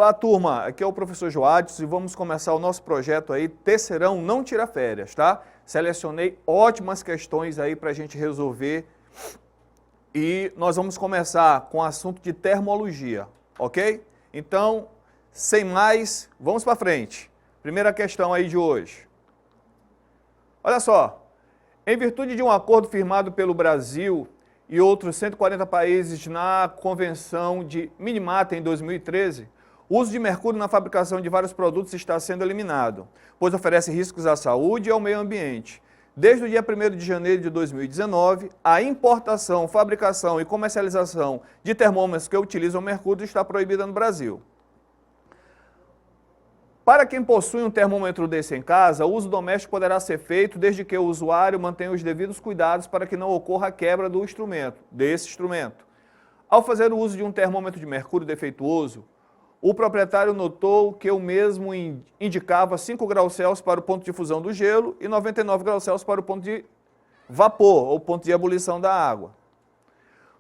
Olá, turma, aqui é o professor Joadson e vamos começar o nosso projeto aí, Terceirão Não Tira Férias, tá? Selecionei ótimas questões aí para a gente resolver e nós vamos começar com o assunto de termologia, ok? Então, sem mais, vamos para frente. Primeira questão aí de hoje. Olha só, em virtude de um acordo firmado pelo Brasil e outros 140 países na Convenção de Minamata em 2013, o uso de mercúrio na fabricação de vários produtos está sendo eliminado, pois oferece riscos à saúde e ao meio ambiente. Desde o dia 1º de janeiro de 2019, a importação, fabricação e comercialização de termômetros que utilizam mercúrio está proibida no Brasil. Para quem possui um termômetro desse em casa, o uso doméstico poderá ser feito desde que o usuário mantenha os devidos cuidados para que não ocorra a quebra desse instrumento. Ao fazer o uso de um termômetro de mercúrio defeituoso, o proprietário notou que o mesmo indicava 5 graus Celsius para o ponto de fusão do gelo e 99 graus Celsius para o ponto de vapor, ou ponto de ebulição da água.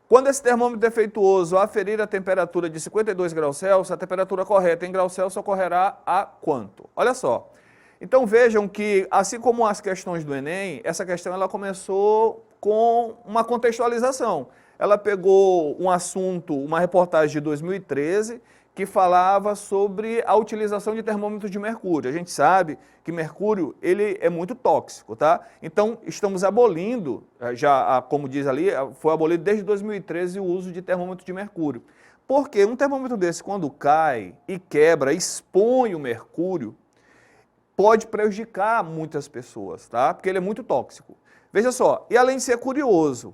Quando esse termômetro defeituoso aferir a temperatura de 52 graus Celsius, a temperatura correta em graus Celsius ocorrerá a quanto? Olha só. Então vejam que, assim como as questões do Enem, essa questão ela começou com uma contextualização. Ela pegou um assunto, uma reportagem de 2013, que falava sobre a utilização de termômetros de mercúrio. A gente sabe que mercúrio ele é muito tóxico, tá? Então, estamos abolindo, já como diz ali, foi abolido desde 2013 o uso de termômetro de mercúrio. Porque um termômetro desse, quando cai e quebra, expõe o mercúrio, pode prejudicar muitas pessoas, tá? Porque ele é muito tóxico. Veja só, e além de ser curioso,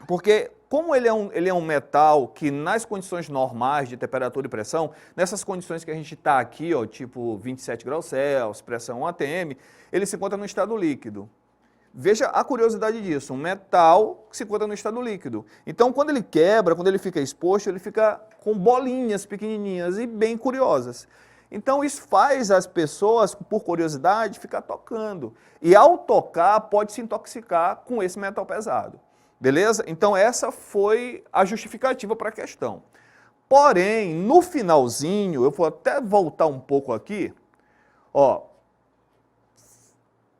porque como ele é um metal que nas condições normais de temperatura e pressão, nessas condições que a gente está aqui, ó, tipo 27 graus Celsius, pressão 1 atm, ele se encontra no estado líquido. Veja a curiosidade disso, um metal que se encontra no estado líquido. Então, quando ele quebra, quando ele fica exposto, ele fica com bolinhas pequenininhas e bem curiosas. Então, isso faz as pessoas, por curiosidade, ficar tocando. E ao tocar, pode se intoxicar com esse metal pesado. Beleza? Então essa foi a justificativa para a questão. Porém, no finalzinho, eu vou até voltar um pouco aqui, ó,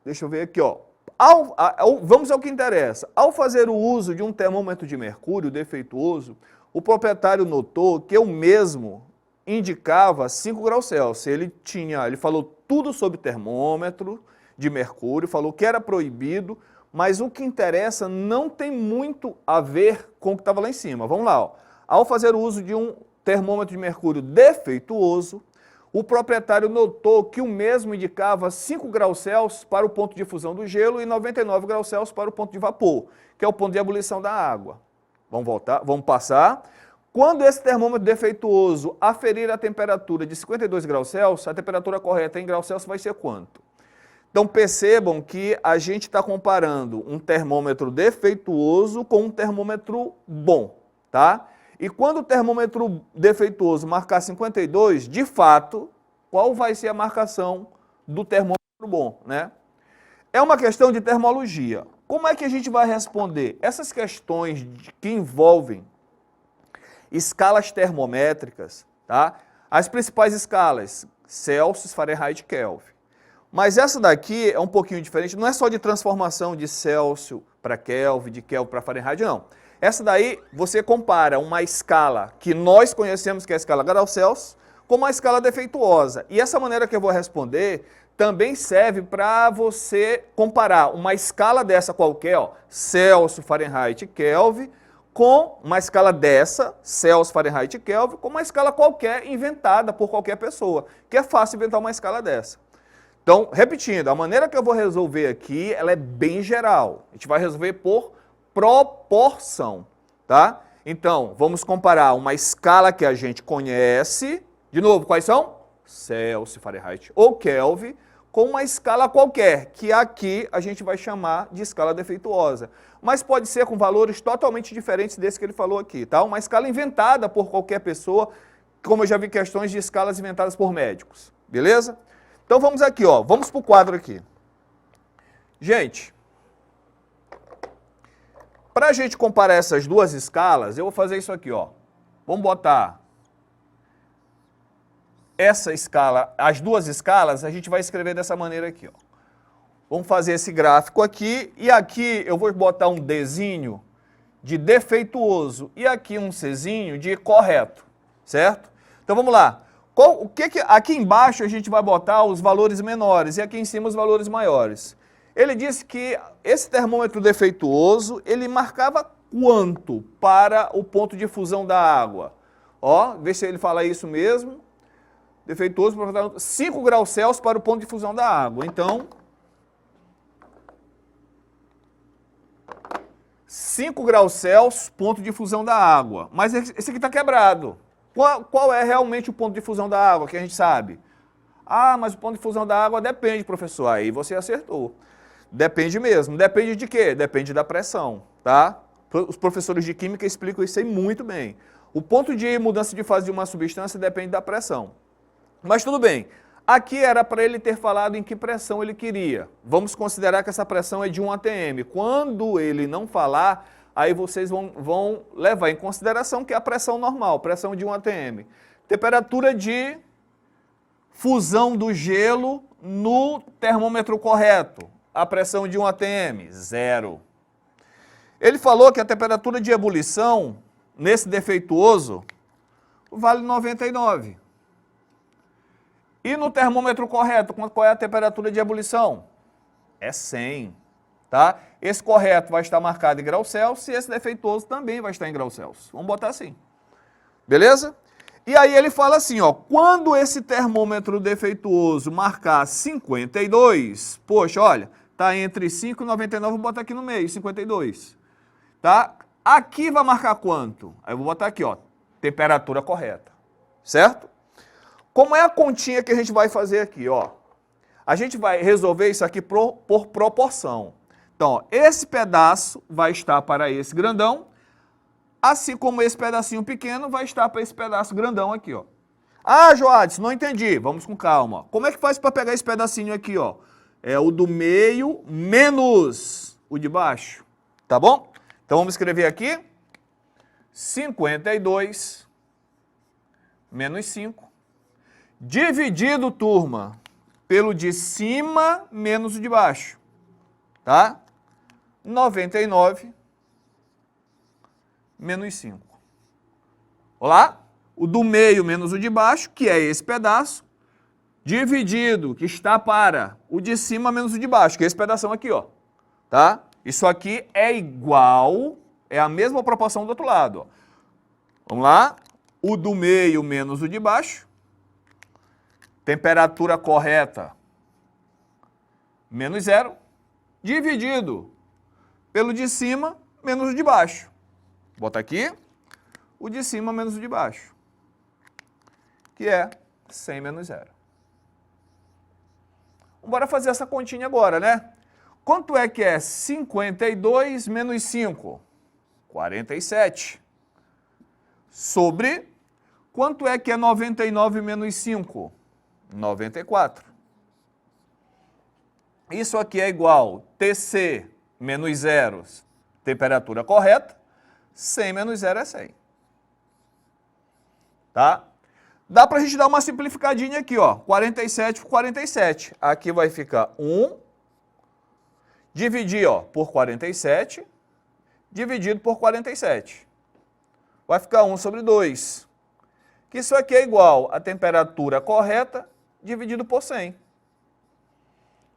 deixa eu ver aqui, ó, vamos ao que interessa. Ao fazer o uso de um termômetro de mercúrio defeituoso, o proprietário notou que o mesmo indicava 5 graus Celsius. Ele falou tudo sobre termômetro de mercúrio, falou que era proibido, mas o que interessa não tem muito a ver com o que estava lá em cima. Vamos lá. Ó. Ao fazer o uso de um termômetro de mercúrio defeituoso, o proprietário notou que o mesmo indicava 5 graus Celsius para o ponto de fusão do gelo e 99 graus Celsius para o ponto de vapor, que é o ponto de ebulição da água. Vamos voltar, vamos passar. Quando esse termômetro defeituoso aferir a temperatura de 52 graus Celsius, a temperatura correta em graus Celsius vai ser quanto? Então percebam que a gente está comparando um termômetro defeituoso com um termômetro bom, tá? E quando o termômetro defeituoso marcar 52, de fato, qual vai ser a marcação do termômetro bom, né? É uma questão de termologia. Como é que a gente vai responder? Essas questões que envolvem escalas termométricas, tá? As principais escalas, Celsius, Fahrenheit, Kelvin. Mas essa daqui é um pouquinho diferente, não é só de transformação de Celsius para Kelvin, de Kelvin para Fahrenheit, não. Essa daí você compara uma escala que nós conhecemos, que é a escala graus Celsius, com uma escala defeituosa. E essa maneira que eu vou responder também serve para você comparar uma escala dessa qualquer, ó, Celsius, Fahrenheit, Kelvin, com uma escala dessa, Celsius, Fahrenheit, Kelvin, com uma escala qualquer inventada por qualquer pessoa, que é fácil inventar uma escala dessa. Então, repetindo, a maneira que eu vou resolver aqui, ela é bem geral. A gente vai resolver por proporção, tá? Então, vamos comparar uma escala que a gente conhece, de novo, quais são? Celsius, Fahrenheit ou Kelvin, com uma escala qualquer, que aqui a gente vai chamar de escala defeituosa. Mas pode ser com valores totalmente diferentes desse que ele falou aqui, tá? Uma escala inventada por qualquer pessoa, como eu já vi questões de escalas inventadas por médicos, beleza? Então vamos aqui, ó, vamos para o quadro aqui. Gente, para a gente comparar essas duas escalas, eu vou fazer isso aqui, ó. Vamos botar essa escala, as duas escalas, a gente vai escrever dessa maneira aqui, ó. Vamos fazer esse gráfico aqui, e aqui eu vou botar um Dzinho de defeituoso e aqui um Czinho de correto, certo? Então vamos lá. Aqui embaixo a gente vai botar os valores menores e aqui em cima os valores maiores. Ele disse que esse termômetro defeituoso, ele marcava quanto para o ponto de fusão da água? Ó, vê se ele fala isso mesmo. Defeituoso, 5 graus Celsius para o ponto de fusão da água. Então, 5 graus Celsius, ponto de fusão da água. Mas esse aqui está quebrado. Qual é realmente o ponto de fusão da água, que a gente sabe? Ah, mas o ponto de fusão da água depende, professor. Aí você acertou. Depende mesmo. Depende de quê? Depende da pressão, tá? Os professores de química explicam isso aí muito bem. O ponto de mudança de fase de uma substância depende da pressão. Mas tudo bem. Aqui era para ele ter falado em que pressão ele queria. Vamos considerar que essa pressão é de 1 atm. Quando ele não falar, aí vocês vão levar em consideração que é a pressão normal, pressão de 1 atm. Temperatura de fusão do gelo no termômetro correto. A pressão de 1 atm, 0. Ele falou que a temperatura de ebulição, nesse defeituoso, vale 99. E no termômetro correto, qual é a temperatura de ebulição? É 100, tá? Esse correto vai estar marcado em graus Celsius e esse defeituoso também vai estar em graus Celsius. Vamos botar assim. Beleza? E aí ele fala assim, ó, quando esse termômetro defeituoso marcar 52, poxa, olha, tá entre 5 e 99, vou botar aqui no meio, 52. Tá? Aqui vai marcar quanto? Aí eu vou botar aqui, ó, temperatura correta. Certo? Como é a continha que a gente vai fazer aqui, ó? A gente vai resolver isso aqui por proporção. Então, ó, esse pedaço vai estar para esse grandão, assim como esse pedacinho pequeno vai estar para esse pedaço grandão aqui, ó. Ah, Joades, não entendi. Vamos com calma. Como é que faz para pegar esse pedacinho aqui, ó? É o do meio menos o de baixo, tá bom? Então, vamos escrever aqui 52 menos 5. Dividido, turma, pelo de cima menos o de baixo, tá? 99 menos 5. Olá? O do meio menos o de baixo, que é esse pedaço, dividido, que está para o de cima menos o de baixo, que é esse pedação aqui, ó, tá? Isso aqui é igual, é a mesma proporção do outro lado, ó. Vamos lá? O do meio menos o de baixo. Temperatura correta, menos 0, dividido pelo de cima menos o de baixo. Bota aqui, o de cima menos o de baixo, que é 100 menos 0. Vamos fazer essa continha agora, né? Quanto é que é 52 menos 5? 47. Sobre, quanto é que é 99 menos 5? 94. Isso aqui é igual TC menos 0, temperatura correta, 100 menos 0 é 100. Tá? Dá pra gente dar uma simplificadinha aqui, ó, 47 por 47. Aqui vai ficar 1, dividir, ó, por 47, dividido por 47. Vai ficar 1 sobre 2. Que isso aqui é igual a temperatura correta dividido por 100.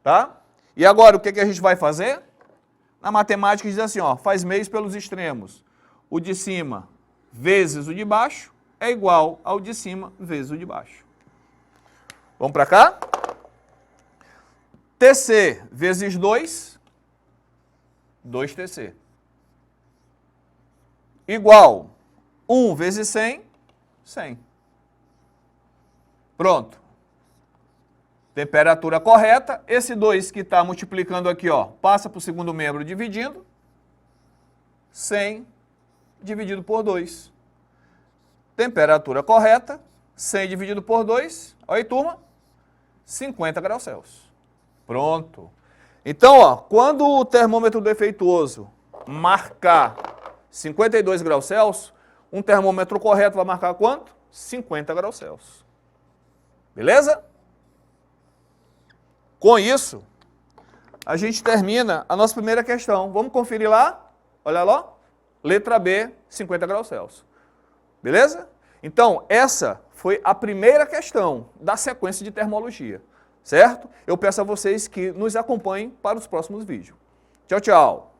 Tá? E agora, o que a gente vai fazer? Na matemática diz assim, ó, faz meios pelos extremos. O de cima vezes o de baixo é igual ao de cima vezes o de baixo. Vamos para cá? TC vezes 2, 2TC. Igual 1 vezes 100, 100. Pronto. Temperatura correta. Esse 2 que está multiplicando aqui, ó, passa para o segundo membro dividindo. 100 dividido por 2. Temperatura correta. 100 dividido por 2. Olha aí, turma. 50 graus Celsius. Pronto. Então, ó, quando o termômetro defeituoso marcar 52 graus Celsius, um termômetro correto vai marcar quanto? 50 graus Celsius. Beleza? Com isso, a gente termina a nossa primeira questão. Vamos conferir lá? Olha lá. Letra B, 50 graus Celsius. Beleza? Então, essa foi a primeira questão da sequência de termologia. Certo? Eu peço a vocês que nos acompanhem para os próximos vídeos. Tchau, tchau.